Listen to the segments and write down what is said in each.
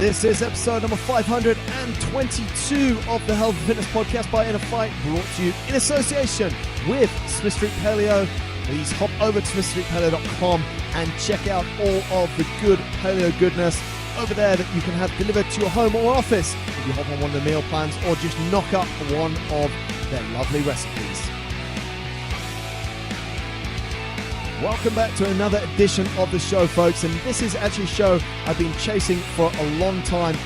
This is episode number 522 of the Health and Fitness Podcast by InnerFight, brought to you in association with Smith Street Paleo. Please hop over to smithstreetpaleo.com and check out all of the good paleo goodness over there that you can have delivered to your home or office if you hop on one of the meal plans or just knock up one of their lovely recipes. Welcome back to another edition of the show, folks, and this is actually a show I've been chasing for a long time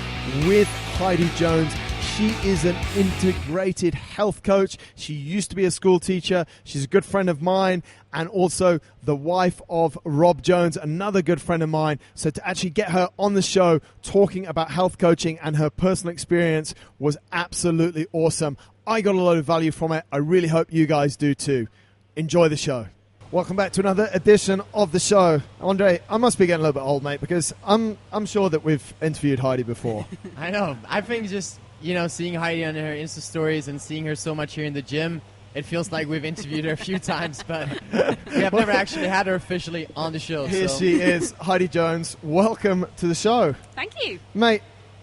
with Heidi Jones. She is an integrated health coach. She used to be a school teacher. She's a good friend of mine and also the wife of Rob Jones, another good friend of mine. So to actually get her on the show talking about health coaching and her personal experience was absolutely awesome. I got a lot of value from it. I really hope you guys do too. Enjoy the show. Welcome back to another edition of the show. Andre, I must be getting a little bit old, mate, because I'm sure that we've interviewed Heidi before. I know. I think just, seeing Heidi on her Insta stories and seeing her so much here in the gym, it feels like we've interviewed her a few times, but we have never actually had her officially on the show. Here she is, Heidi Jones. Welcome to the show. Thank you. Mate,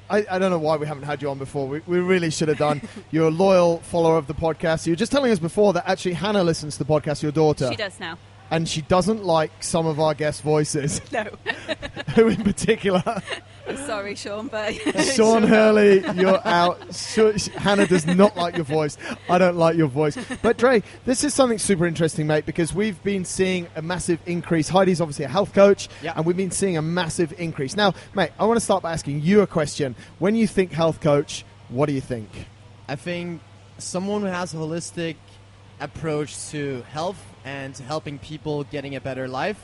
I don't know why we haven't had you on before. We really should have done. You're a loyal follower of the podcast. You were just telling us before that actually Hannah listens to the podcast, your daughter. She does now. And she doesn't like some of our guest voices. No. Who in particular? I'm sorry, Sean, but... Sean Hurley, you're out. Hannah does not like your voice. I don't like your voice. But Dre, this is something super interesting, mate, because we've been seeing a massive increase. Heidi's obviously a health coach, and we've been seeing a massive increase. Now, mate, I want to start by asking you a question. When you think health coach, what do you think? I think someone who has a holistic approach to health and to helping people getting a better life,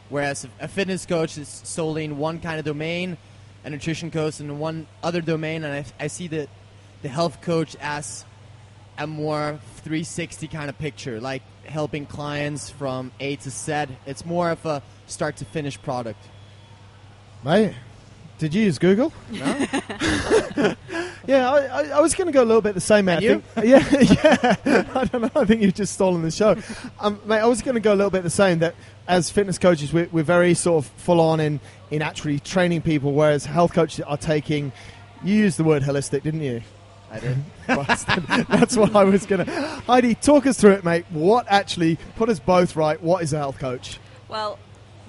whereas a fitness coach is solely in one kind of domain, a nutrition coach in one other domain, and I see the health coach as a more 360 kind of picture, like helping clients from A to Z. It's more of a start to finish product. Mate, did you use Google? No? Yeah, I was going to go a little bit the same, mate. And Yeah. I don't know. I think you've just stolen the show. Mate, I was going to go a little bit the same, that as fitness coaches, we're very sort of full on in actually training people, whereas health coaches are taking... You used the word holistic, didn't you? I did. That's what I was going to... Heidi, talk us through it, mate. What actually, put us both right, what is a health coach? Well,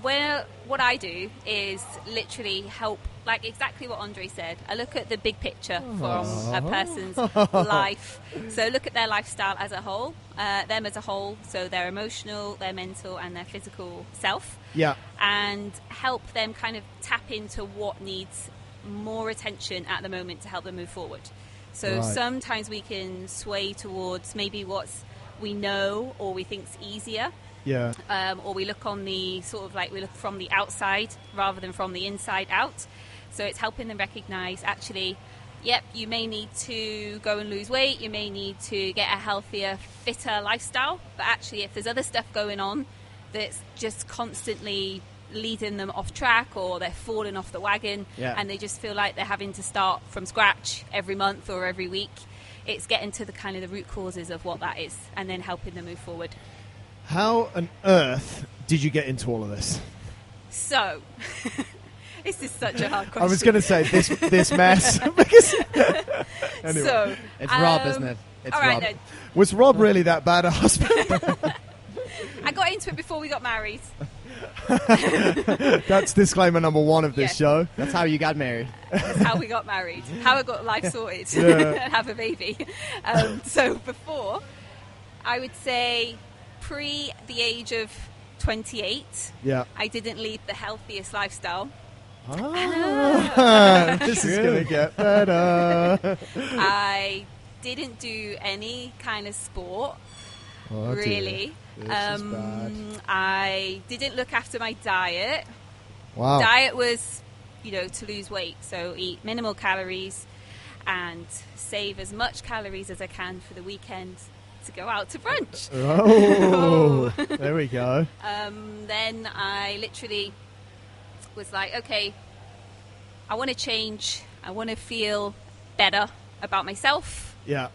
what I do is literally help, like exactly what Andre said. I look at the big picture from a person's life. So look at their lifestyle as a whole, them as a whole, so their emotional, their mental, and their physical self. Yeah. And help them kind of tap into what needs more attention at the moment to help them move forward. So sometimes we can sway towards maybe what's we know or we think's easier. Yeah. Or we look on the sort of like we look from the outside rather than from the inside out. So it's helping them recognize actually, yep, you may need to go and lose weight. You may need to get a healthier, fitter lifestyle. But actually, if there's other stuff going on that's just constantly leading them off track or they're falling off the wagon and they just feel like they're having to start from scratch every month or every week, it's getting to the kind of the root causes of what that is and then helping them move forward. How on earth did you get into all of this? So, this is such a hard question. I was going to say this mess. Because anyway. So, it's Rob, isn't it? It's all right, Rob. then. Was Rob really that bad a husband? I got into it before we got married. That's disclaimer number one of this show. That's how you got married. That's how we got married. How I got life sorted and have a baby. So before, I would say pre the age of 28, I didn't lead the healthiest lifestyle. This is going to get better. I didn't do any kind of sport, really. I didn't look after my diet. Wow. Diet was, to lose weight. So eat minimal calories and save as much calories as I can for the weekend to go out to brunch. Oh, there we go. Then I literally was like, okay, I want to change. I want to feel better about myself. Yeah.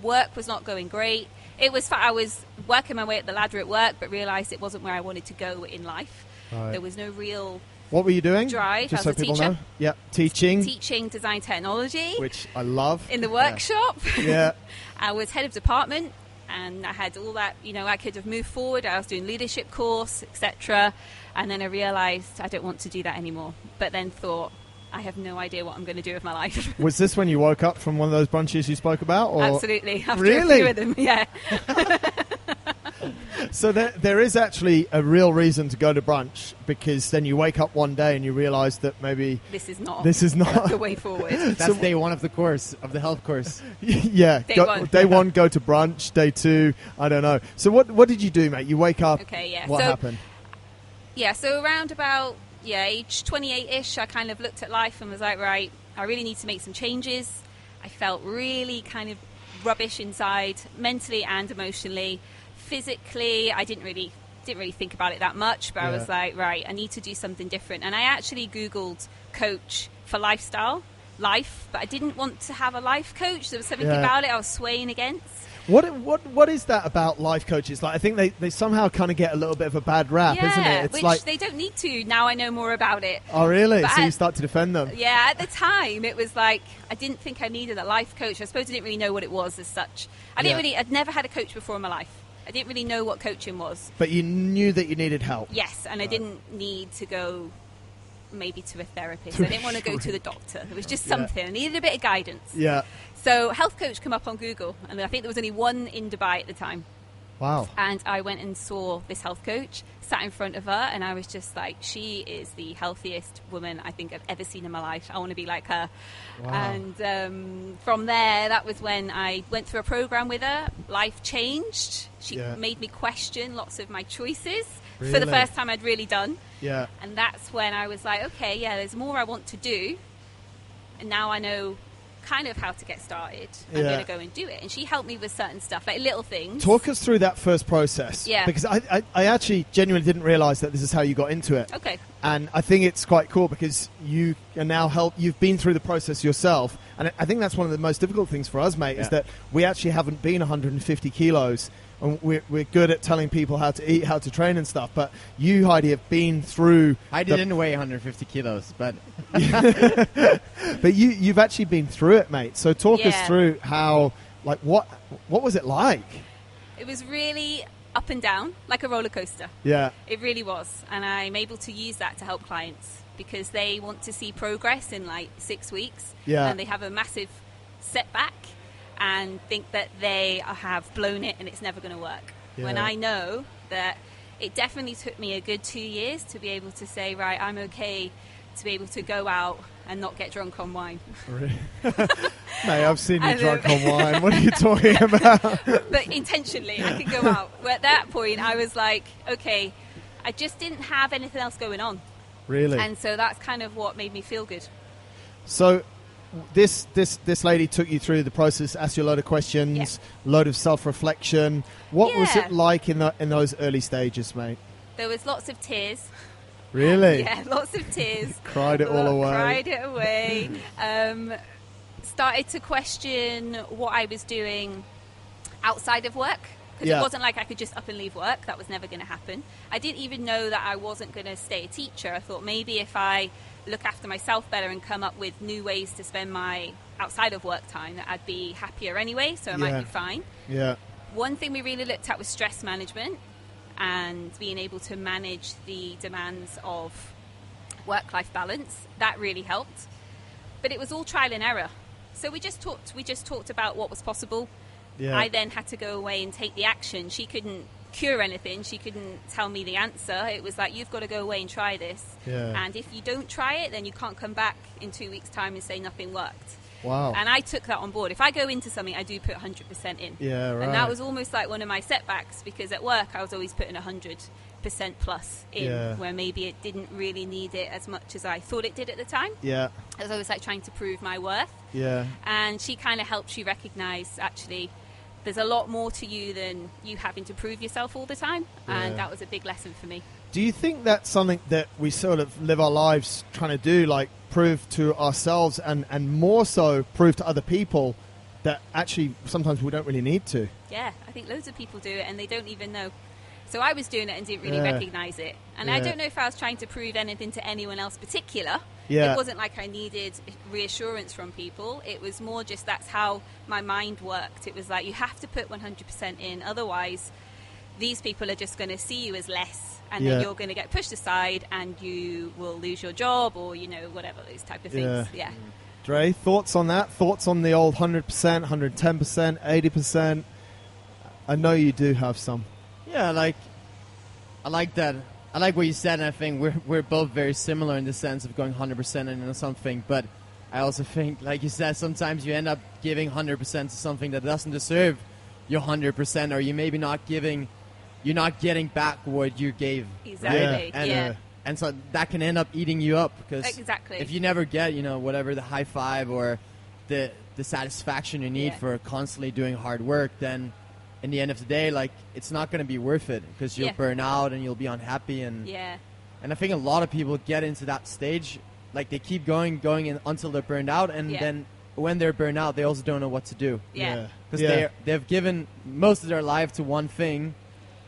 Work was not going great. It was I was working my way up the ladder at work, but realised it wasn't where I wanted to go in life. Right. There was no real What were you doing? Drive, just as so a people teacher. know. Yeah, teaching, Design technology. which I love. In the workshop. Yeah. I was head of department, and I had all that, I could have moved forward. I was doing leadership course, etc. And then I realised I don't want to do that anymore. But then thought, I have no idea what I'm going to do with my life. Was this when you woke up from one of those brunches you spoke about? Or? Absolutely. After Really? a few of them, yeah. So there is actually a real reason to go to brunch, because then you wake up one day and you realise that maybe This is not the way forward. That's day one of the course, of the health course. yeah. Day one, go to brunch. Day two, I don't know. So what did you do, mate? You wake up. Okay, yeah. What happened? Yeah, so around about age 28-ish, I kind of looked at life and was like, right, I really need to make some changes. I felt really kind of rubbish inside, mentally and emotionally. Physically, I didn't really think about it that much, but I was like, right, I need to do something different. And I actually Googled coach for life, but I didn't want to have a life coach. There was something about it I was swaying against. What is that about life coaches? Like, I think they somehow kind of get a little bit of a bad rap, isn't it? It's which like they don't need to. Now I know more about it. Oh, really? But So you start to defend them? Yeah, at the time it was like I didn't think I needed a life coach. I suppose I didn't really know what it was as such. I'd never had a coach before in my life. I didn't really know what coaching was. But you knew that you needed help. Yes, and I didn't need to go maybe to a therapist. I didn't want to go to the doctor. It was just something. I needed a bit of guidance. Yeah. So health coach come up on Google, and I think there was only one in Dubai at the time. Wow. And I went and saw this health coach, sat in front of her, and I was just like, she is the healthiest woman I think I've ever seen in my life. I want to be like her. Wow. And from there, that was when I went through a program with her. Life changed. She made me question lots of my choices for the first time I'd really done. Yeah. And that's when I was like, okay, there's more I want to do. And now I know kind of how to get started. I'm going to go and do it. And she helped me with certain stuff, like little things. Talk us through that first process. Yeah. Because I actually genuinely didn't realise that this is how you got into it. Okay. And I think it's quite cool because you are now you've been through the process yourself. And I think that's one of the most difficult things for us, mate, is that we actually haven't been 150 kilos. And we're good at telling people how to eat, how to train and stuff. But you, Heidi, have been through... I didn't weigh 150 kilos, but... But you've actually been through it, mate. So talk us through how, like, what was it like? It was really up and down, like a roller coaster. Yeah. It really was. And I'm able to use that to help clients because they want to see progress in like 6 weeks. Yeah. And they have a massive setback and think that they have blown it and it's never going to work. Yeah. When I know that it definitely took me a good 2 years to be able to say, right, I'm okay to be able to go out and not get drunk on wine. Mate, I've seen you drunk on wine. What are you talking about? But intentionally, I could go out. But at that point, I was like, okay, I just didn't have anything else going on. Really? And so that's kind of what made me feel good. So this lady took you through the process, asked you a load of questions, load of self-reflection. What was it like in those early stages, mate? There was lots of tears. Really? Yeah, lots of tears. Cried it all away. Cried it away. Started to question what I was doing outside of work. Because it wasn't like I could just up and leave work. That was never going to happen. I didn't even know that I wasn't going to stay a teacher. I thought maybe if I look after myself better and come up with new ways to spend my outside of work time, that I'd be happier anyway, so I might be fine. Yeah. One thing we really looked at was stress management and being able to manage the demands of work-life balance. That really helped. But it was all trial and error. So we just talked about what was possible. Yeah. I then had to go away and take the action. She couldn't cure anything. She couldn't tell me the answer. It was like, you've got to go away and try this. Yeah. And if you don't try it, then you can't come back in 2 weeks' time and say nothing worked. Wow. And I took that on board. If I go into something, I do put 100% in. Yeah, right. And that was almost like one of my setbacks because at work I was always putting 100% plus in, where maybe it didn't really need it as much as I thought it did at the time. Yeah. I was always like trying to prove my worth. Yeah. And she kind of helped you recognize actually there's a lot more to you than you having to prove yourself all the time. And that was a big lesson for me. Do you think that's something that we sort of live our lives trying to do, like prove to ourselves and more so prove to other people that actually sometimes we don't really need to? Yeah, I think loads of people do it and they don't even know. So I was doing it and didn't really Yeah. recognize it. And Yeah. I don't know if I was trying to prove anything to anyone else particular. Yeah. It wasn't like I needed reassurance from people. It was more just that's how my mind worked. It was like you have to put 100% in, otherwise these people are just going to see you as less, and Yeah. then you're going to get pushed aside and you will lose your job, or whatever, those type of things. Yeah. Dre, thoughts on that? Thoughts on the old 100%, 110%, 80%? I know you do have some. Yeah, I like that. I like what you said, and I think we're both very similar in the sense of going 100% into something. But I also think, like you said, sometimes you end up giving 100% to something that doesn't deserve your 100%, or you maybe you're not getting back what you gave. Exactly. Right? Yeah. And so that can end up eating you up, because Exactly. if you never get, whatever the high five or the satisfaction you need Yeah. for constantly doing hard work, then in the end of the day, like, it's not going to be worth it, because you'll Yeah. burn out and you'll be unhappy. And I think a lot of people get into that stage, like they keep going in until they're burned out, and then when they're burned out, they also don't know what to do, Yeah. because they've given most of their life to one thing,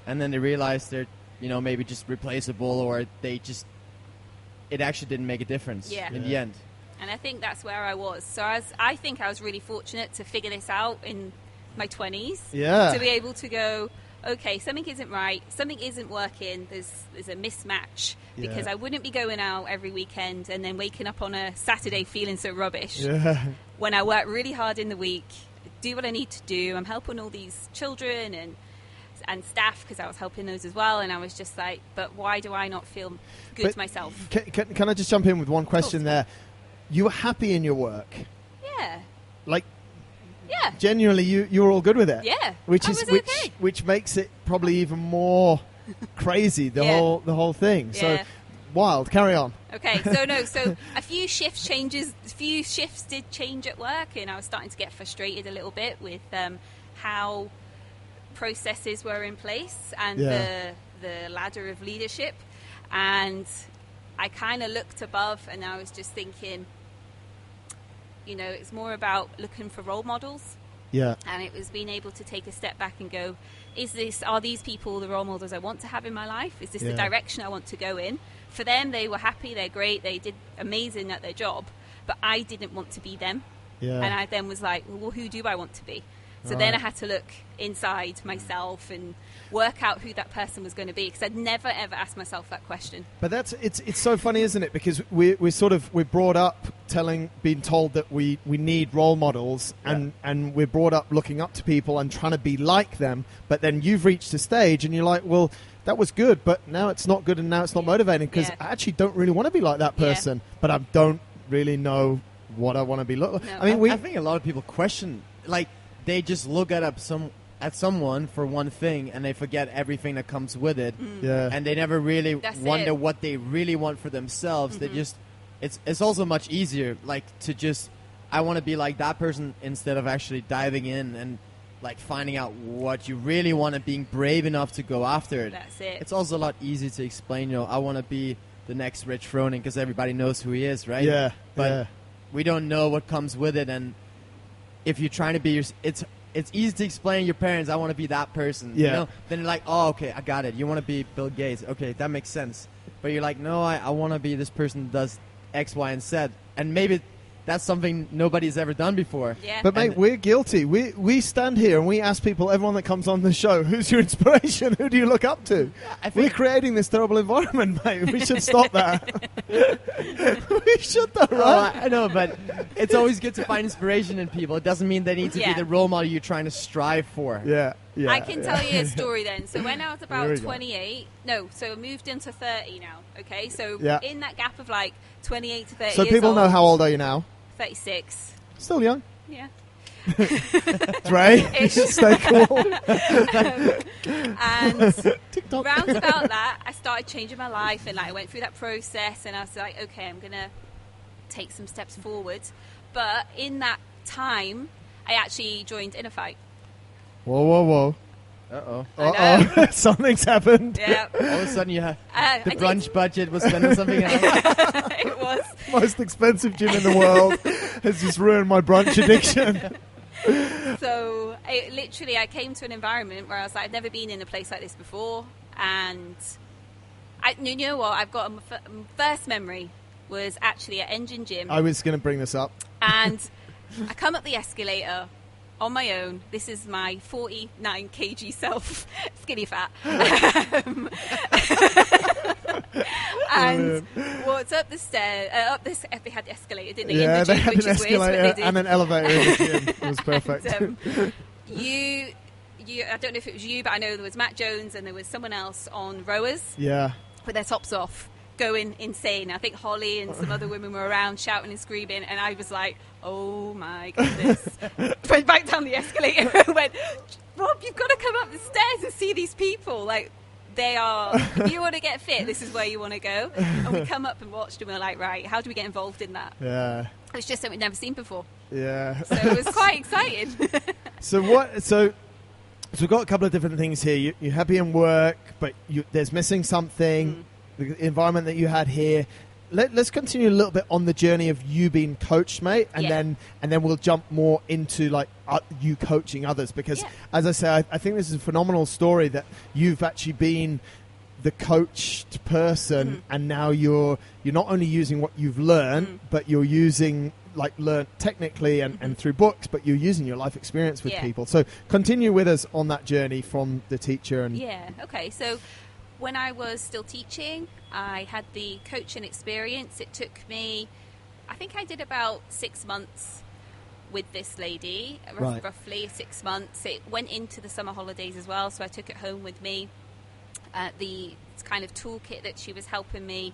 and then they realize they're maybe just replaceable, or it actually didn't make a difference in the end. And I think that's where I was. So I think I was really fortunate to figure this out in my 20s. Yeah. To be able to go, okay, something isn't right, something isn't working, there's a mismatch, because I wouldn't be going out every weekend and then waking up on a Saturday feeling so rubbish. Yeah. When I work really hard in the week, do what I need to do, I'm helping all these children and staff, because I was helping those as well, and I was just like, but why do I not feel good myself? Can I just jump in with one question there? You were happy in your work? Yeah. Like, Yeah. genuinely, you were all good with it? Yeah. Which I is was okay. which makes it probably even more crazy, the whole thing. Yeah. So wild. Carry on. Okay, so a few shifts did change at work, and I was starting to get frustrated a little bit with how processes were in place and the ladder of leadership, and I kind of looked above, and I was just thinking, it's more about looking for role models. Yeah. And it was being able to take a step back and go, are these people the role models I want to have in my life? Is this the direction I want to go in? For them, they were happy, they're great, they did amazing at their job, but I didn't want to be them. Yeah. And I then was like, well, who do I want to be? So then I had to look inside myself and work out who that person was going to be, because I'd never ever asked myself that question. But it's so funny, isn't it? Because we're brought up being told that we need role models, and we're brought up looking up to people and trying to be like them. But then you've reached a stage and you're like, well, that was good, but now it's not good, and now it's not motivating, because I actually don't really want to be like that person, but I don't really know what I want to be like. No. I mean, I think a lot of people question, like, they just look at someone for one thing, and they forget everything that comes with it. And they never really wonder what they really want for themselves. They just, it's also much easier, like, to just, I want to be like that person, instead of actually diving in and like finding out what you really want and being brave enough to go after it. That's it. It's also a lot easier to explain, I want to be the next Rich Froning, because everybody knows who he is, right? Yeah. But we don't know what comes with it, and if you're trying to be it's easy to explain to your parents, I want to be that person. Yeah. Then you're like, oh, okay, I got it. You want to be Bill Gates. Okay, that makes sense. But you're like, no, I want to be this person that does X, Y, and Z. And maybe that's something nobody's ever done before. Yeah. But mate, we're guilty. We stand here and we ask people, everyone that comes on the show, who's your inspiration? Who do you look up to? We're creating this terrible environment, mate. We should stop that. We should, though, right? I know, but it's always good to find inspiration in people. It doesn't mean they need to be the role model you're trying to strive for. Yeah. I can tell you a story then. So when I was Here about we go. 28, so I moved into 30 now, okay? So Yeah. in that gap of like 28 to 30 So years people old, know how old are you now? 36. Still young. Yeah. Dre, Ish. stay cool. And TikTok. round about that, I started changing my life, and like I went through that process, and I was like, okay, I'm gonna take some steps forward. But in that time, I actually joined InnerFight. Whoa. Uh-oh. Uh-oh. Something's happened. Yeah, All of a sudden, the I did. brunch budget was spent on something else. It was. Most expensive gym in the world has just ruined my brunch addiction. So I came to an environment where I was like, I'd never been in a place like this before. And you know what? I've got first memory was actually at Engine Gym. I was going to bring this up. And I come up the escalator on my own. This is my 49 kg self, skinny fat. And walked up the stairs, they had the escalator, didn't they? Yeah, in the they gym, had which an is weird, but escalator they did. and an elevator in the gym. It was perfect. And, I don't know if it was you, but I know there was Matt Jones and there was someone else on rowers Yeah. with their tops off, going insane. I think Holly and some other women were around shouting and screaming, and I was like, oh my goodness. Went back down the escalator and went, Rob, you've got to come up the stairs and see these people. Like, they are, if you want to get fit, this is where you want to go. And we come up and watched and we're like, right, how do we get involved in that? Yeah. It's just something we've never seen before. Yeah. So it was quite exciting. So we've got a couple of different things here. You're happy in work, but there's missing something. The environment that you had here. Let's continue a little bit on the journey of you being coached, mate, and then we'll jump more into like you coaching others. Because as I say, I think this is a phenomenal story that you've actually been the coached person, and now you're not only using what you've learned, but you're using learned technically and through books, but you're using your life experience with people. So continue with us on that journey from the teacher. And okay. So when I was still teaching, I had the coaching experience. It took me, I think I did about 6 months with this lady, roughly 6 months. It went into the summer holidays as well, so I took it home with me. The kind of toolkit that she was helping me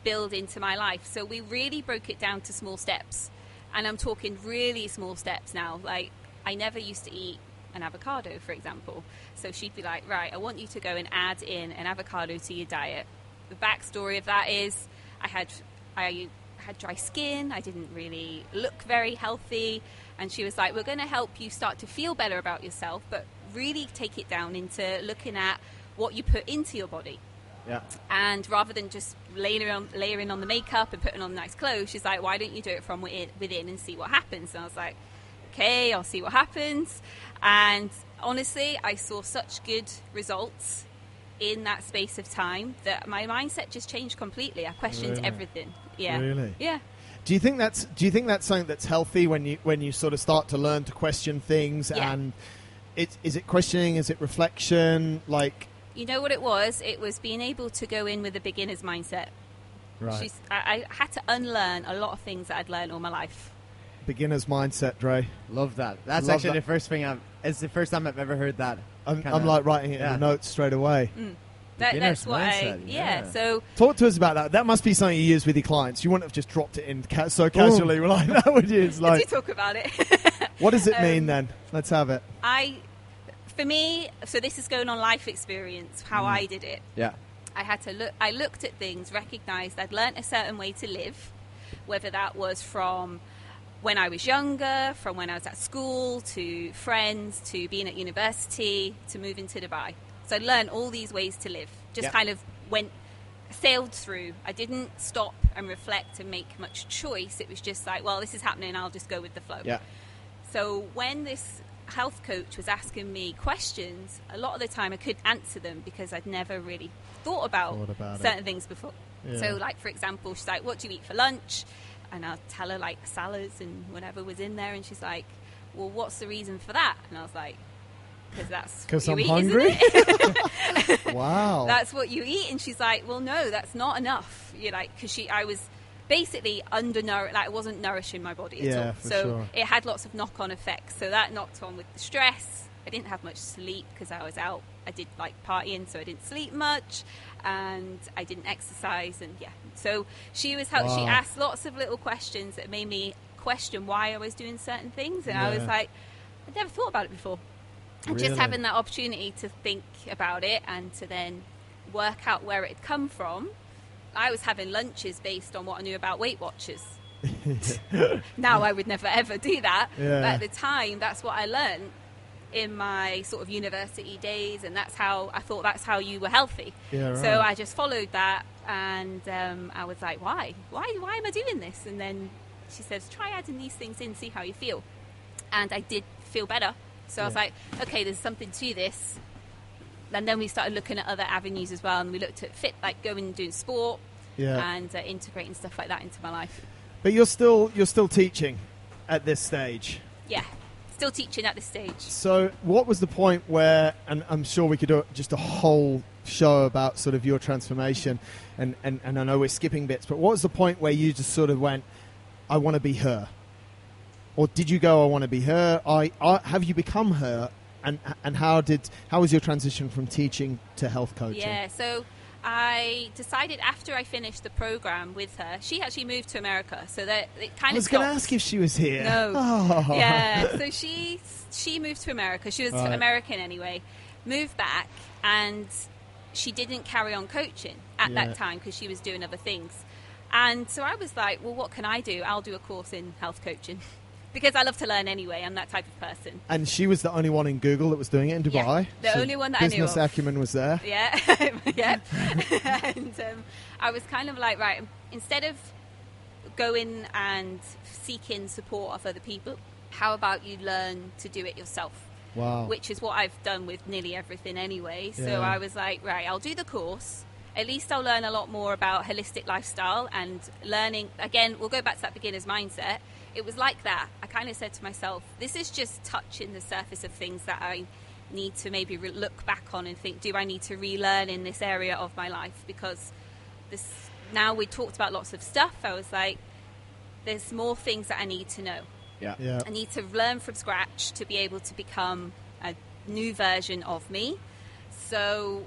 build into my life. So we really broke it down to small steps. And I'm talking really small steps now. Like, I never used to eat an avocado, for example. So she'd be like, right, I want you to go and add in an avocado to your diet. The backstory of that is I had dry skin. I didn't really look very healthy. And she was like, we're going to help you start to feel better about yourself, but really take it down into looking at what you put into your body. Yeah. And rather than just layering on the makeup and putting on nice clothes, she's like, why don't you do it from within and see what happens? And I was like, okay, I'll see what happens. And honestly, I saw such good results in that space of time that my mindset just changed completely. I questioned everything. Yeah. Really? Yeah. Do you think that's something that's healthy when you sort of start to learn to question things? And is it questioning? Is it reflection? Like, you know what it was? It was being able to go in with a beginner's mindset. Right. I had to unlearn a lot of things that I'd learned all my life. Beginner's mindset, Dre. Love that. That's Love actually that. the first thing it's the first time I've ever heard that. I'm like writing it in the notes straight away. That's what mindset, So talk to us about that. That must be something you use with your clients. You wouldn't have just dropped it in so casually like that, would you? It's I like, do talk about it. what does it mean then? Let's have it. For me, so this is going on life experience, how I did it. Yeah. I looked at things, recognized I'd learnt a certain way to live, whether that was from when I was younger, from when I was at school, to friends, to being at university, to moving to Dubai. So I learned all these ways to live, just kind of sailed through. I didn't stop and reflect and make much choice. It was just like, well, this is happening, I'll just go with the flow. Yeah. So when this health coach was asking me questions, a lot of the time I couldn't answer them because I'd never really thought about certain things before. Yeah. So like, for example, she's like, what do you eat for lunch? And I'll tell her like salads and whatever was in there, and she's like, well, what's the reason for that? And I was like, because I'm eat, hungry. Wow. That's what you eat. And she's like, well, no, that's not enough. You're like, because I was basically undernourished, like I wasn't nourishing my body at all. So it had lots of knock-on effects. So that knocked on with the stress. I didn't have much sleep because I was out. I did like partying, so I didn't sleep much, and I didn't exercise, and So she was She asked lots of little questions that made me question why I was doing certain things, and I was like, I'd never thought about it before. And just having that opportunity to think about it and to then work out where it had come from. I was having lunches based on what I knew about Weight Watchers. Now I would never ever do that. Yeah. But at the time, that's what I learned in my sort of university days, and that's how how you were healthy. Yeah, right. So I just followed that, and I was like, why am I doing this? And then she says, try adding these things in, see how you feel. And I did feel better. So I was like, okay, there's something to this. and then we started looking at other avenues as well, and we looked at going and doing sport and integrating stuff like that into my life. But you're still teaching at this stage. Yeah, still teaching at this stage. So what was the point where, and I'm sure we could do just a whole show about sort of your transformation, and I know we're skipping bits, but what was the point where you just sort of went, I want to be her? Or did you go, I want to be her? Have you become her? And how was your transition from teaching to health coaching? Yeah, so I decided after I finished the program with her, she actually moved to America, so that it kind of. I was going to ask if she was here. No. Oh. Yeah, so she moved to America. She was American anyway. Moved back, and she didn't carry on coaching at that time because she was doing other things. And so I was like, well, what can I do? I'll do a course in health coaching. Because I love to learn anyway. I'm that type of person. And she was the only one in Google that was doing it in Dubai? Yeah, the only one that I knew of. Business acumen was there? Yeah. Yeah. And I was kind of like, right, instead of going and seeking support of other people, how about you learn to do it yourself? Wow. Which is what I've done with nearly everything anyway. So I was like, right, I'll do the course. At least I'll learn a lot more about holistic lifestyle and learning. Again, we'll go back to that beginner's mindset. It was like that. I kind of said to myself, this is just touching the surface of things that I need to maybe look back on and think, do I need to relearn in this area of my life? Because now we talked about lots of stuff. I was like, there's more things that I need to know. Yeah. I need to learn from scratch to be able to become a new version of me. So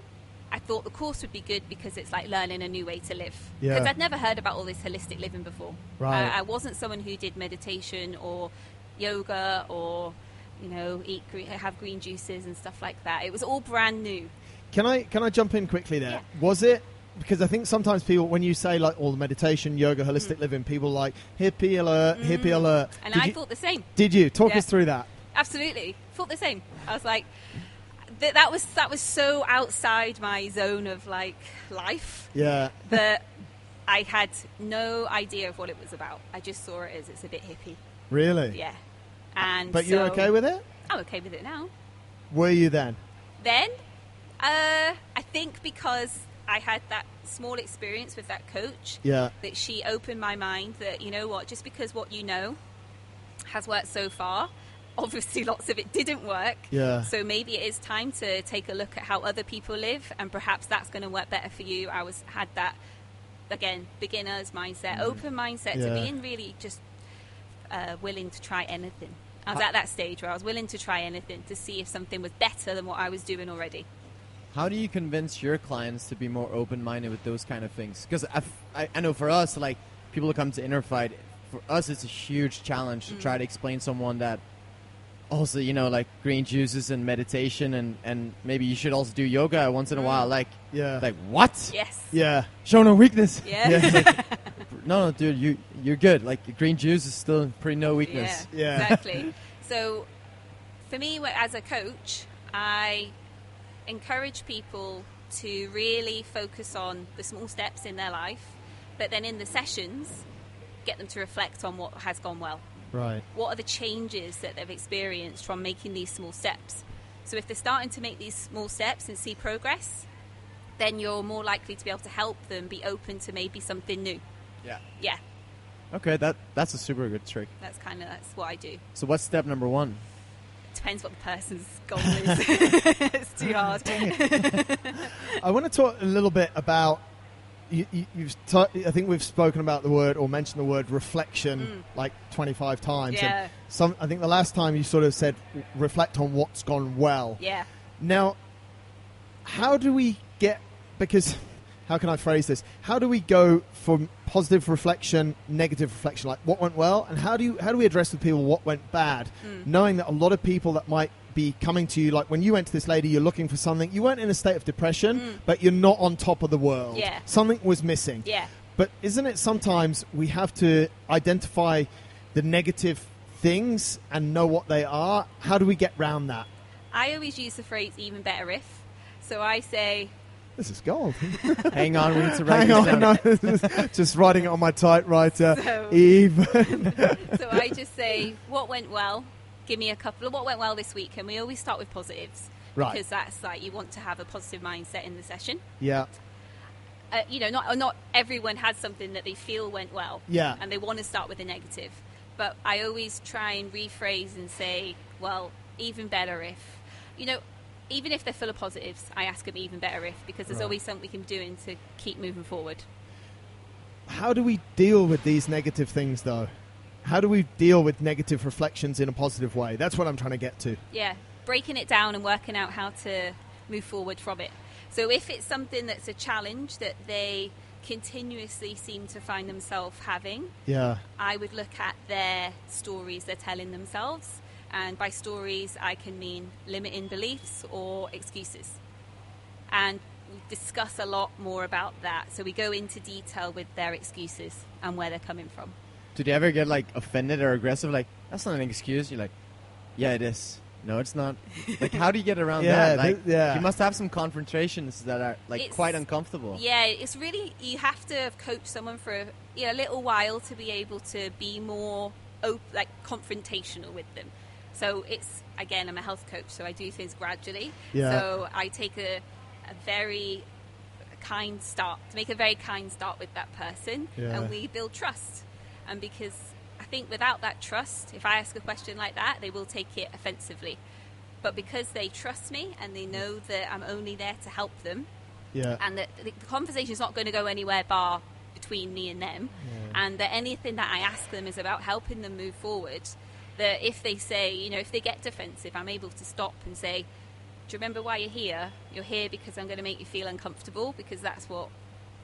I thought the course would be good because it's like learning a new way to live. Because I'd never heard about all this holistic living before. Right. I wasn't someone who did meditation or yoga or, have green juices and stuff like that. It was all brand new. Can I jump in quickly there? Yeah. Was it, because I think sometimes people, when you say like all the meditation, yoga, holistic living, people like hippie alert, hippie alert. And I thought the same. Did you? Talk us through that. Absolutely. Thought the same. I was like, that was so outside my zone of like life. Yeah. That I had no idea of what it was about. I just saw it as it's a bit hippie. Really? Yeah. But you're okay with it? I'm okay with it now. Were you then? Then, I think because I had that small experience with that coach, that she opened my mind that, you know what, just because what you know has worked so far, obviously lots of it didn't work. Yeah. So maybe it is time to take a look at how other people live, and perhaps that's going to work better for you. Had that, again, beginner's mindset, open mindset to being really just willing to try anything. I was at that stage where I was willing to try anything to see if something was better than what I was doing already. How do you convince your clients to be more open-minded with those kind of things? Because I know for us, like, people who come to InnerFight, for us it's a huge challenge to try to explain someone that also, like green juices and meditation and maybe you should also do yoga once in a while. Like, what? Yes. Yeah. Show no weakness. Yeah. Like, no, dude, you're good. Like, green juice is still pretty no weakness. Yeah. Exactly. So, for me, as a coach, I encourage people to really focus on the small steps in their life, but then in the sessions, get them to reflect on what has gone well. Right. What are the changes that they've experienced from making these small steps? So if they're starting to make these small steps and see progress, then you're more likely to be able to help them be open to maybe something new. Yeah. Yeah. Okay, that's a super good trick. That's what I do. So what's step number 1? Depends what the person's goal is. It's too hard. I want to talk a little bit about, I think we've spoken about the word or mentioned the word reflection like 25 times. Yeah. And I think the last time you sort of said reflect on what's gone well. Yeah. Now, how do we get, because how can I phrase this? How do we go from positive reflection, negative reflection, like what went well, and how do we address with people what went bad, knowing that a lot of people that might be coming to you, like when you went to this lady, you're looking for something, you weren't in a state of depression, but you're not on top of the world. Yeah. Something was missing. Yeah. But isn't it sometimes we have to identify the negative things and know what they are? How do we get round that? I always use the phrase even better if. So I say, this is gold. Hang on, we need to write Hang this on, down. no, just writing it on my typewriter. Even. So I just say, what went well? Give me a couple of what went well this week. And we always start with positives. Right. Because that's like, you want to have a positive mindset in the session. Yeah. Not everyone has something that they feel went well. Yeah. And they want to start with a negative. But I always try and rephrase and say, well, even better if, even if they're full of positives, I ask them even better if, because there's always something we can be doing to keep moving forward. How do we deal with these negative things, though? How do we deal with negative reflections in a positive way? That's what I'm trying to get to. Yeah, breaking it down and working out how to move forward from it. So if it's something that's a challenge that they continuously seem to find themselves having, I would look at their stories they're telling themselves. And by stories, I can mean limiting beliefs or excuses. And we discuss a lot more about that. So we go into detail with their excuses and where they're coming from. Did you ever get like offended or aggressive? Like, that's not an excuse. You're like, yeah, it is. No, it's not. Like, how do you get around that? Like, you must have some confrontations that are like quite uncomfortable. Yeah, it's really, you have to have coached someone for a little while to be able to be more confrontational with them. So it's, again, I'm a health coach, so I do things gradually. Yeah. So I take a very kind start, to make a very kind start with that person, and we build trust. And because I think without that trust, if I ask a question like that, they will take it offensively. But because they trust me and they know that I'm only there to help them, and that the conversation is not going to go anywhere bar between me and them, and that anything that I ask them is about helping them move forward, that if they say, if they get defensive, I'm able to stop and say, do you remember why you're here? You're here because I'm going to make you feel uncomfortable, because that's what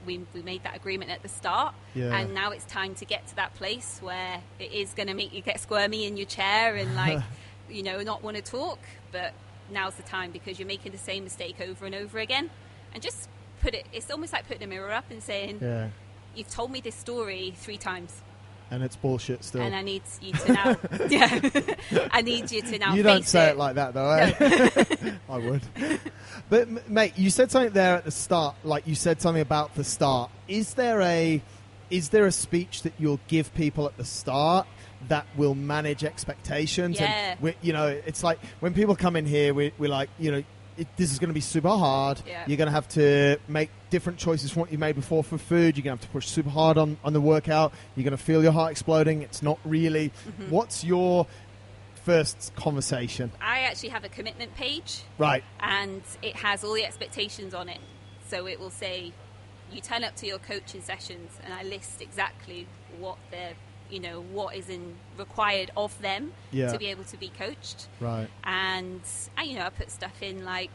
we made that agreement at the start. And now it's time to get to that place where it is going to make you get squirmy in your chair and not want to talk. But now's the time, because you're making the same mistake over and over again. And just it's almost like putting a mirror up and saying, you've told me this story 3 times. And it's bullshit still. And I need you to now... I need you to now You don't say it like that, though, eh? I would. But, mate, you said something there at the start. Like, you said something about the start. Is there a speech that you'll give people at the start that will manage expectations? Yeah. And, it's like when people come in here, we're like, this is going to be super hard. Yeah. You're going to have to make different choices from what you made before for food. You're going to have to push super hard on the workout. You're going to feel your heart exploding. It's not really. Mm-hmm. What's your first conversation? I actually have a commitment page. Right. And it has all the expectations on it. So it will say, you turn up to your coaching sessions, and I list exactly what they're what is required of them to be able to be coached. Right. And I put stuff in like,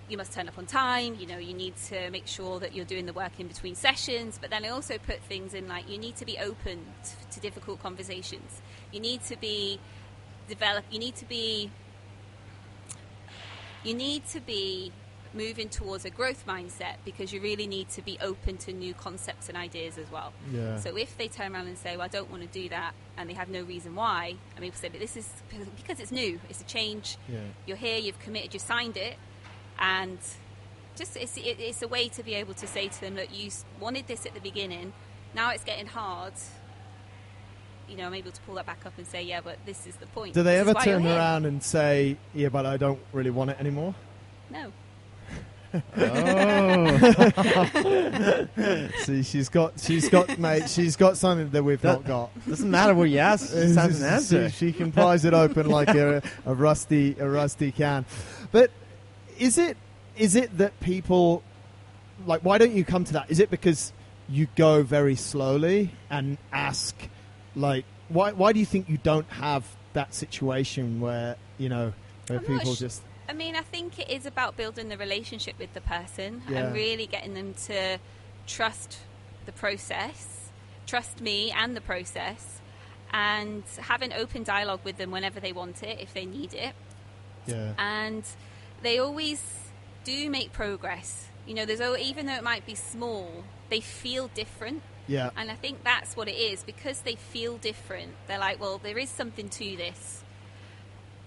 you must turn up on time, you need to make sure that you're doing the work in between sessions. But then I also put things in like, you need to be open to difficult conversations. You need to be moving towards a growth mindset, because you really need to be open to new concepts and ideas as well. Yeah. So if they turn around and say, well, I don't want to do that, and they have no reason why, and people say, but this is because it's new, it's a change, you're here, you've committed, you've signed it, and just it's a way to be able to say to them, look, you wanted this at the beginning, now it's getting hard. I'm able to pull that back up and say, yeah, but this is the point. Do they ever turn around and say, yeah, but I don't really want it anymore? No. See, she's got something that we've not got. Doesn't matter what you ask, she has an answer. She can prise it open like a rusty can. But is it that people, like, why don't you come to that? Is it because you go very slowly and ask, like, why do you think you don't have that situation where people just... I mean, I think it is about building the relationship with the person and really getting them to trust the process, trust me and the process, and have an open dialogue with them whenever they want it, if they need it. Yeah. And they always do make progress. Even though it might be small, they feel different. Yeah. And I think that's what it is. Because they feel different, they're like, well, there is something to this.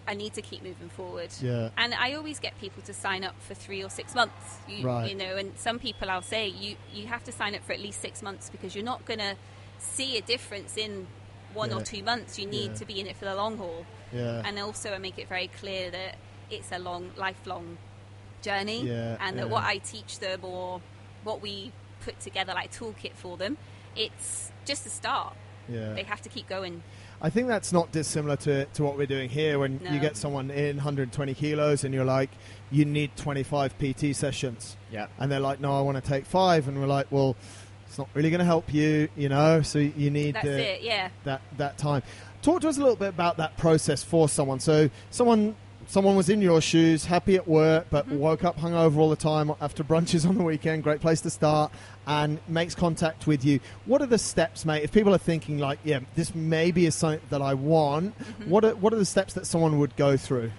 I need to keep moving forward. Yeah. And I always get people to sign up for 3 or 6 months. And some people I'll say, you have to sign up for at least 6 months, because you're not going to see a difference in 1 or 2 months. You need to be in it for the long haul. Yeah. And also I make it very clear that it's a lifelong journey, and that what I teach them or what we put together like toolkit for them, it's just a start. They have to keep going. I think that's not dissimilar to what we're doing here when you get someone in 120 kilos and you're like, you need 25 PT sessions. Yeah. And they're like, no, I want to take 5. And we're like, well, it's not really going to help you, so you need that time. Talk to us a little bit about that process for someone. So someone was in your shoes, happy at work, but woke up hungover all the time after brunches on the weekend, great place to start, and makes contact with you. What are the steps, mate? If people are thinking like, yeah, this maybe is something that I want, what are the steps that someone would go through?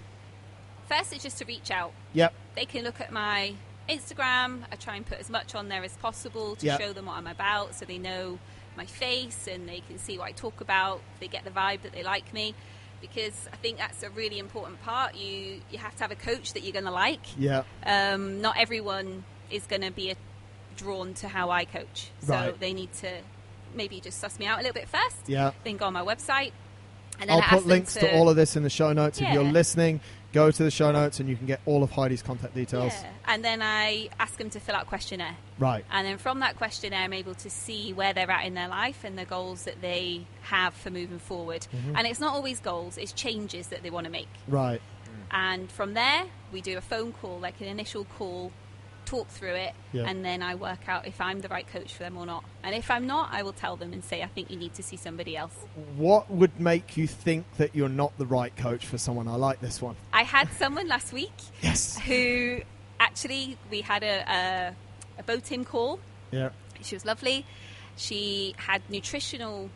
First, it's just to reach out. Yep. They can look at my Instagram. I try and put as much on there as possible to show them what I'm about, so they know my face and they can see what I talk about. They get the vibe that they like me. Because I think that's a really important part. You have to have a coach that you're going to like. Yeah. Not everyone is going to be drawn to how I coach. So they need to maybe just suss me out a little bit first. Yeah. Then go on my website. And then I'll put links to all of this in the show notes. If you're listening, go to the show notes and you can get all of Heidi's contact details. Yeah. And then I ask them to fill out a questionnaire. Right. And then from that questionnaire, I'm able to see where they're at in their life and the goals that they have for moving forward. And it's not always goals, it's changes that they want to make. Right. And from there, we do a phone call, like an initial call, talk through it, and then I work out if I'm the right coach for them or not. And if I'm not, I will tell them and say, I think you need to see somebody else. What would make you think that you're not the right coach for someone? I like this one. I had someone last week who actually, we had a bow team call. Yeah. She was lovely. She had nutritional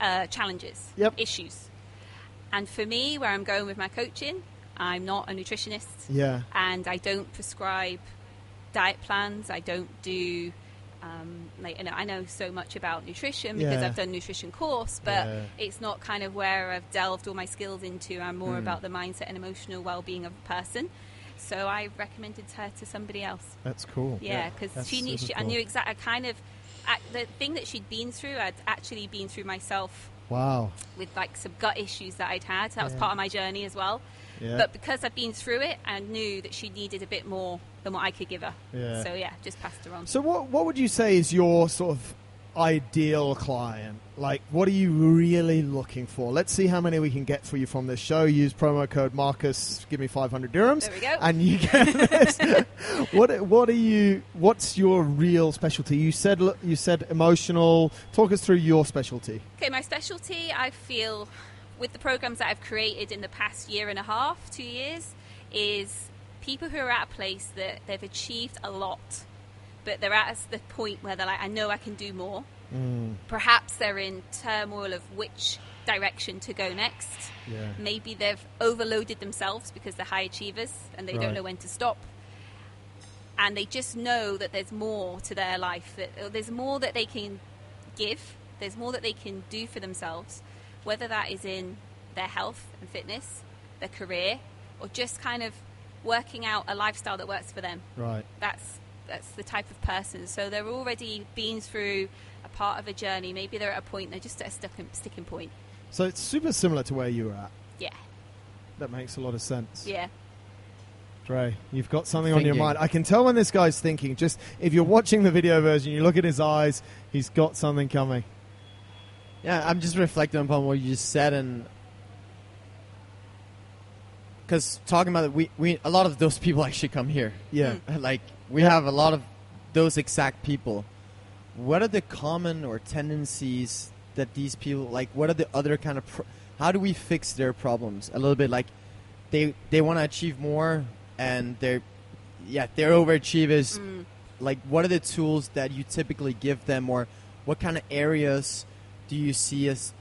challenges, issues. And for me, where I'm going with my coaching, I'm not a nutritionist. Yeah. And I don't prescribe diet plans. I don't do I know so much about nutrition because I've done nutrition course, but it's not kind of where I've delved all my skills into. I'm more about the mindset and emotional well-being of a person. So I recommended her to somebody else. That's cool. Yeah, because I knew exactly the thing that she'd been through. I'd actually been through myself. Wow. With like some gut issues that I'd had. That was part of my journey as well. Yeah. But because I'd been through it, I knew that she needed a bit more than what I could give her. Yeah. So just passed her on. So what would you say is your sort of ideal client? Like, what are you really looking for? Let's see how many we can get for you from this show. Use promo code Marcus. Give me 500 dirhams. There we go. And you get this. What's your real specialty? You said emotional. Talk us through your specialty. Okay, my specialty, I feel, with the programs that I've created in the past year and a half, 2 years, is people who are at a place that they've achieved a lot, but they're at the point where they're like, I know I can do more. Perhaps they're in turmoil of which direction to go next. Yeah. Maybe they've overloaded themselves because they're high achievers and they don't know when to stop. And they just know that there's more to their life, that there's more that they can give, there's more that they can do for themselves, whether that is in their health and fitness, their career, or just kind of working out a lifestyle that works for them. Right. That's the type of person. So they're already been through a part of a journey. Maybe they're at a point, they're just at a sticking point. So it's super similar to where you were at. Yeah. That makes a lot of sense. Yeah. Dre, you've got something on your mind. I can tell when this guy's thinking. Just if you're watching the video version, you look at his eyes, he's got something coming. Yeah, I'm just reflecting upon what you just said, and because talking about it, we a lot of those people actually come here. Yeah. Like, we have a lot of those exact people. What are the common or tendencies that these people, like, what are the other kind of, how do we fix their problems? A little bit like they want to achieve more and they're overachievers. Like, what are the tools that you typically give them, or what kind of areas do you see as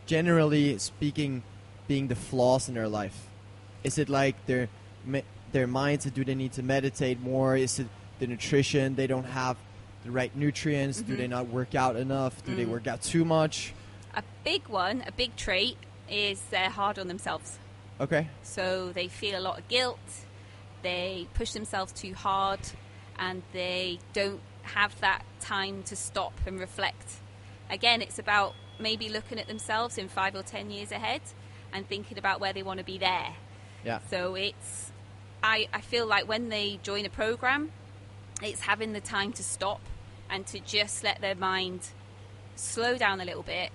generally speaking being the flaws in their life? Is it like their mindset? Do they need to meditate more? Is it the nutrition? They don't have the right nutrients? Do they not work out enough? Do they work out too much? A big trait is they're hard on themselves. Okay. So they feel a lot of guilt, they push themselves too hard, and they don't have that time to stop and reflect. Again, it's about maybe looking at themselves in 5 or 10 years ahead and thinking about where they want to be there. Yeah. So I feel like when they join a program, it's having the time to stop and to just let their mind slow down a little bit.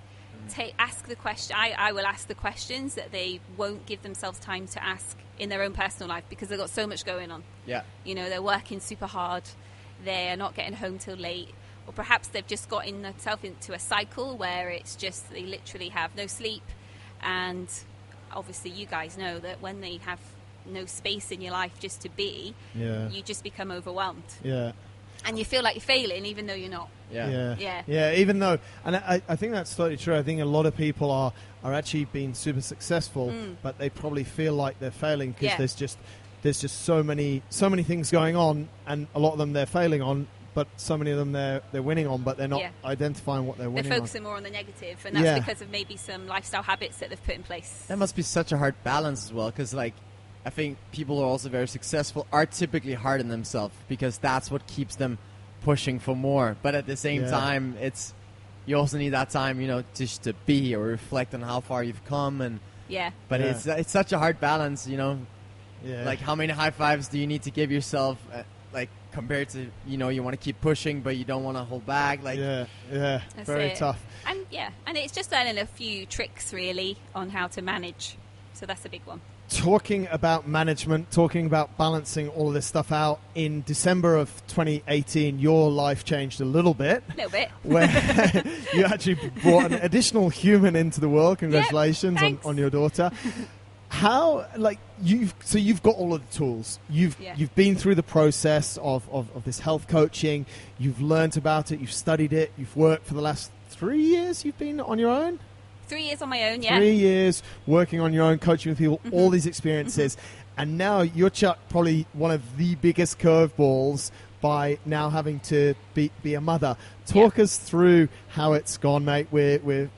Ask the question. I will ask the questions that they won't give themselves time to ask in their own personal life because they've got so much going on. Yeah. You know, they're working super hard. They're not getting home till late. Or perhaps they've just gotten themselves into a cycle where it's just they literally have no sleep. And obviously you guys know that when they have no space in your life just to be, you just become overwhelmed. Yeah. And you feel like you're failing even though you're not. Yeah, even though, and I think that's totally true. I think a lot of people are actually being super successful, but they probably feel like they're failing because there's just so many things going on, and a lot of them they're failing on, but so many of them they're winning on, but they're not identifying what they're winning on. They're focusing more on the negative, and that's because of maybe some lifestyle habits that they've put in place. That must be such a hard balance as well, because like I think people who are also very successful are typically hard on themselves because that's what keeps them pushing for more. But at the same time, you also need that time, you know, just to be or reflect on how far you've come. And it's such a hard balance, you know. Yeah. Like how many high fives do you need to give yourself, like compared to, you know, you want to keep pushing but you don't want to hold back. Like very tough. And it's just learning a few tricks really on how to manage. So that's a big one. Talking about management, talking about balancing all of this stuff out, in December of 2018, your life changed a little bit. A little bit. Where you actually brought an additional human into the world. Congratulations on your daughter. How, like, you've got all of the tools. You've been through the process of this health coaching. You've learnt about it. You've studied it. You've worked for the last 3 years. You've been on your own? 3 years on my own, yeah. 3 years working on your own, coaching with people, all these experiences. And now you're chucked probably one of the biggest curveballs by now having to be a mother. Talk us through how it's gone, mate. We're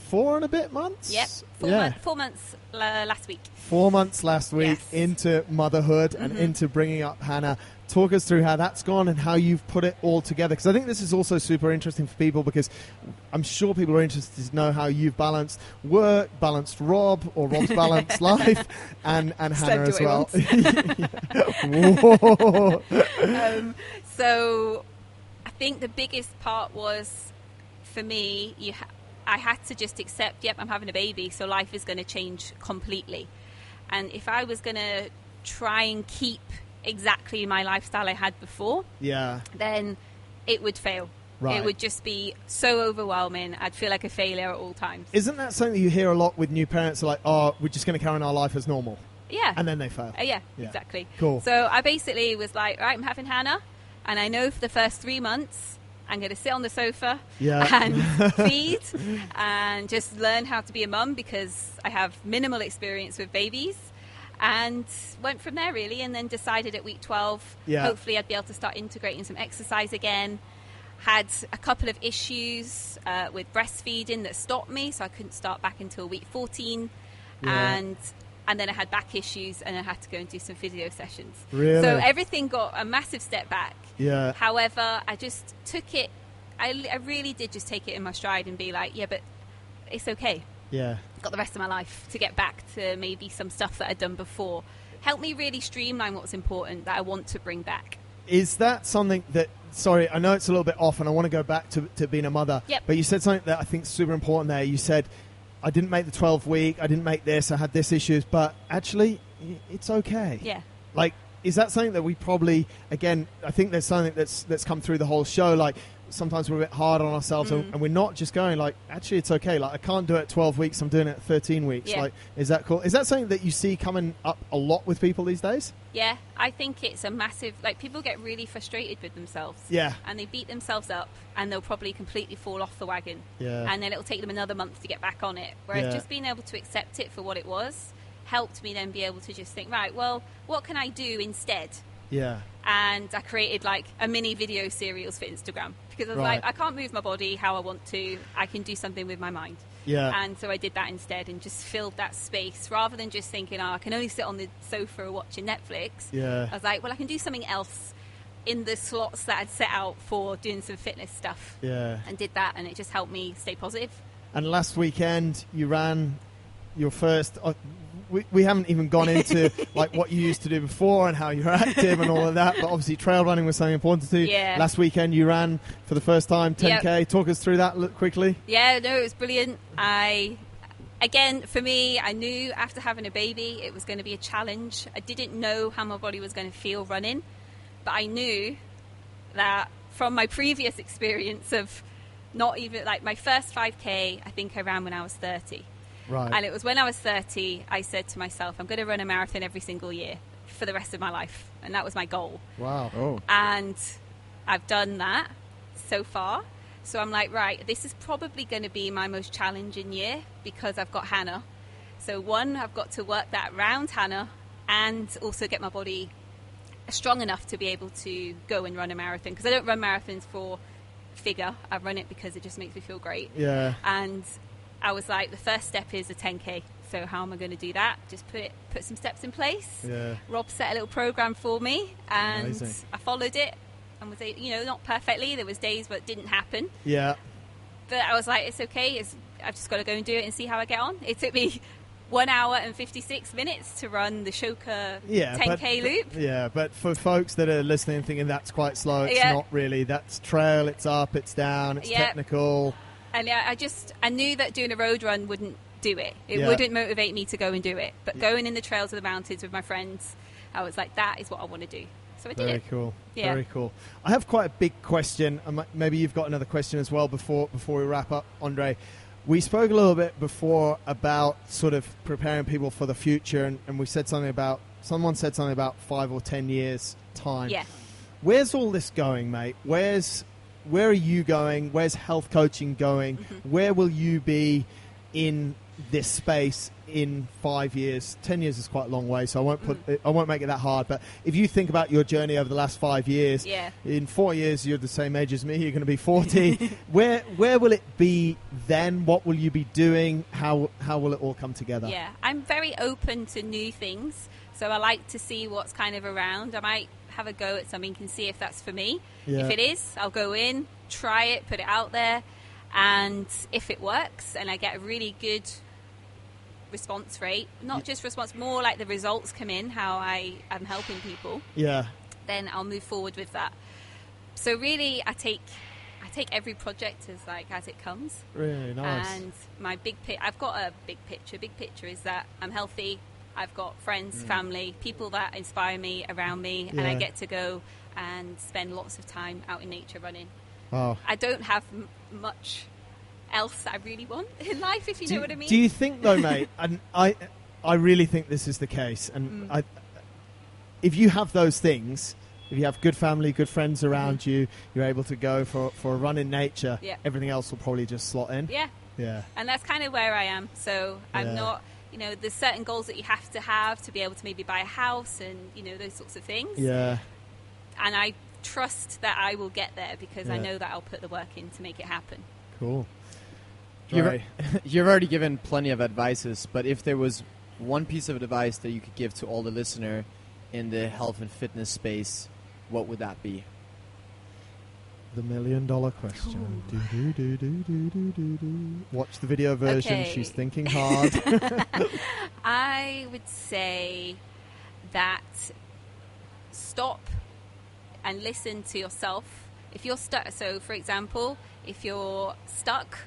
4 and a bit months? Yep, 4 months last week. 4 months last week into motherhood and into bringing up Hannah. Talk us through how that's gone and how you've put it all together. Because I think this is also super interesting for people, because I'm sure people are interested to know how you've balanced work, balanced Rob's life, and Hannah as well. So I think the biggest part was, for me, I had to just accept, I'm having a baby, so life is going to change completely. And if I was going to try and keep exactly my lifestyle I had before, then it would fail. Right. It would just be so overwhelming. I'd feel like a failure at all times. Isn't that something that you hear a lot with new parents? Like, oh, we're just going to carry on our life as normal. Yeah. And then they fail. Yeah, exactly. Cool. So I basically was like, right, I'm having Hannah, and I know for the first 3 months I'm going to sit on the sofa and feed and just learn how to be a mum, because I have minimal experience with babies. And went from there, really, and then decided at week 12, hopefully I'd be able to start integrating some exercise again. Had a couple of issues with breastfeeding that stopped me, so I couldn't start back until week 14. And then I had back issues, and I had to go and do some physio sessions. Really? So everything got a massive step back. Yeah. However, I just took it, I really did just take it in my stride and be like, but it's okay. Yeah. Got the rest of my life to get back to maybe some stuff that I'd done before. Helped me really streamline what's important that I want to bring back. Is that something that, sorry, I know it's a little bit off and I want to go back to being a mother, but you said something that I think is super important there. You said, I didn't make the 12 week, I didn't make this, I had this issues, but actually it's okay. Yeah. Like, is that something that we probably, again, I think there's something that's come through the whole show, like, sometimes we're a bit hard on ourselves and we're not just going like, actually it's okay, like I can't do it at 12 weeks, I'm doing it at 13 weeks. Like, is that cool? Is that something that you see coming up a lot with people these days? Yeah, I think it's a massive, like, people get really frustrated with themselves. Yeah. And they beat themselves up and they'll probably completely fall off the wagon. Yeah. And then it'll take them another month to get back on it. Whereas just being able to accept it for what it was helped me then be able to just think, right, well, what can I do instead? Yeah. And I created like a mini video series for Instagram, because I was like, I can't move my body how I want to. I can do something with my mind. Yeah. And so I did that instead and just filled that space rather than just thinking, I can only sit on the sofa watching Netflix. Yeah. I was like, well, I can do something else in the slots that I'd set out for doing some fitness stuff. Yeah. And did that, and it just helped me stay positive. And last weekend you ran your first. We haven't even gone into like what you used to do before and how you're active and all of that. But obviously, trail running was something important to you. Yeah. Last weekend, you ran for the first time 10K. Yep. Talk us through that quickly. Yeah, no, it was brilliant. Again, for me, I knew after having a baby, it was going to be a challenge. I didn't know how my body was going to feel running, but I knew that from my previous experience of not even like my first 5K, I think I ran when I was 30. Right. And it was when I was 30, I said to myself, I'm going to run a marathon every single year for the rest of my life. And that was my goal. Wow. Oh. And I've done that so far. So I'm like, right, this is probably going to be my most challenging year because I've got Hannah. So one, I've got to work that around Hannah and also get my body strong enough to be able to go and run a marathon. Because I don't run marathons for figure. I run it because it just makes me feel great. Yeah. And I was like, the first step is a 10K. So how am I going to do that? Just put some steps in place. Yeah. Rob set a little program for me, and Amazing. I followed it. And was, not perfectly. There was days where it didn't happen. Yeah. But I was like, it's okay. I've just got to go and do it and see how I get on. It took me 1 hour and 56 minutes to run the Shoka 10K loop. Yeah, but for folks that are listening thinking that's quite slow, it's Yeah. not really. That's trail, it's up, it's down, it's Yeah. technical. And I knew that doing a road run wouldn't do it. It Yeah. wouldn't motivate me to go and do it. But going in the trails of the mountains with my friends, I was like, that is what I want to do. So I did Very it. cool. Yeah. Very cool. I have quite a big question. Maybe you've got another question as well before we wrap up, Andre. We spoke a little bit before about sort of preparing people for the future, and someone said something about 5 or 10 years time. Yeah. Where's all this going, mate? Where are you going? Where's health coaching going? Mm-hmm. Where will you be in this space in 5 years? 10 years is quite a long way, so I won't make it that hard. But if you think about your journey over the last 5 years, Yeah. in 4 years you're the same age as me. You're going to be 40. Where will it be then? What will you be doing? How will it all come together? Yeah, I'm very open to new things. So I like to see what's kind of around. I might have a go at something and see if that's for me. Yeah. If it is, I'll go in, try it, put it out there. And if it works and I get a really good response rate, not just response, more like the results come in, how I am helping people, Yeah. then I'll move forward with that. So really, I take every project as it comes. Really nice. And my I've got a big picture. Big picture is that I'm healthy. I've got friends, family, people that inspire me around me, and I Yeah. get to go and spend lots of time out in nature running. Oh. I don't have much else that I really want in life, if you know what I mean. Do you think though, mate? And I really think this is the case. And if you have those things, if you have good family, good friends around you, you're able to go for a run in nature. Yeah. Everything else will probably just slot in. Yeah. Yeah. And that's kind of where I am. So I'm Yeah. not, there's certain goals that you have to be able to maybe buy a house and, those sorts of things. Yeah. And I trust that I will get there because I Yeah. know that I'll put the work in to make it happen. Cool. You've already given plenty of advices, but if there was one piece of advice that you could give to all the listener in the health and fitness space, what would that be? The $1 million question. Watch the video version. Okay. She's thinking hard. I would say that stop and listen to yourself. If you're stuck, so for example, if you're stuck,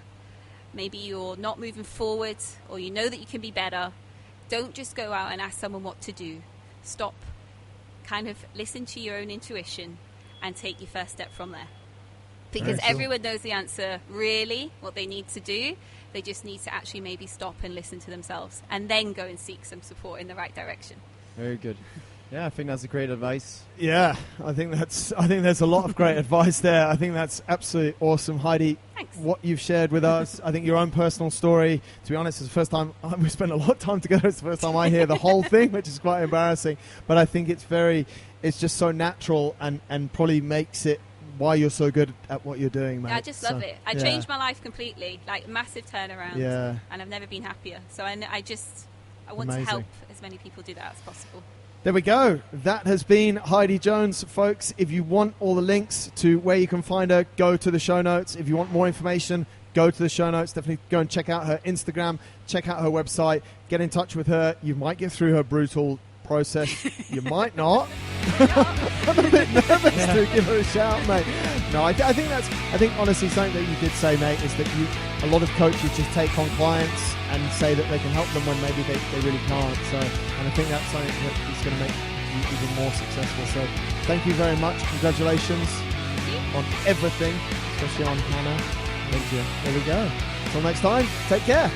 maybe you're not moving forward, or you know that you can be better, don't just go out and ask someone what to do. Stop, kind of listen to your own intuition and take your first step from there. Because Very cool. everyone knows the answer, really, what they need to do. They just need to actually maybe stop and listen to themselves and then go and seek some support in the right direction. Very good. Yeah, I think that's a great advice. Yeah, I think there's a lot of great advice there. I think that's absolutely awesome, Heidi. Thanks. What you've shared with us, I think your own personal story. To be honest, it's the first time we spent a lot of time together. It's the first time I hear the whole thing, which is quite embarrassing. But I think it's just so natural and probably makes it why you're so good at what you're doing, mate. Yeah, I just love it. I changed my life completely, like massive turnaround. Yeah. And I've never been happier. So I want Amazing. to help as many people do that as possible. There we go. That has been Heidi Jones, folks. If you want all the links to where you can find her, go to the show notes. If you want more information, go to the show notes. Definitely go and check out her Instagram, check out her website, get in touch with her. You might get through her brutal process. You might not. I'm a bit nervous to give her a shout, mate. No, I think honestly something that you did say, mate, is that a lot of coaches just take on clients and say that they can help them when maybe they really can't. So, and I think that's something that is going to make you even more successful. So thank you very much. Congratulations on everything, especially on Hannah. Thank you. There we go. Until next time, take care.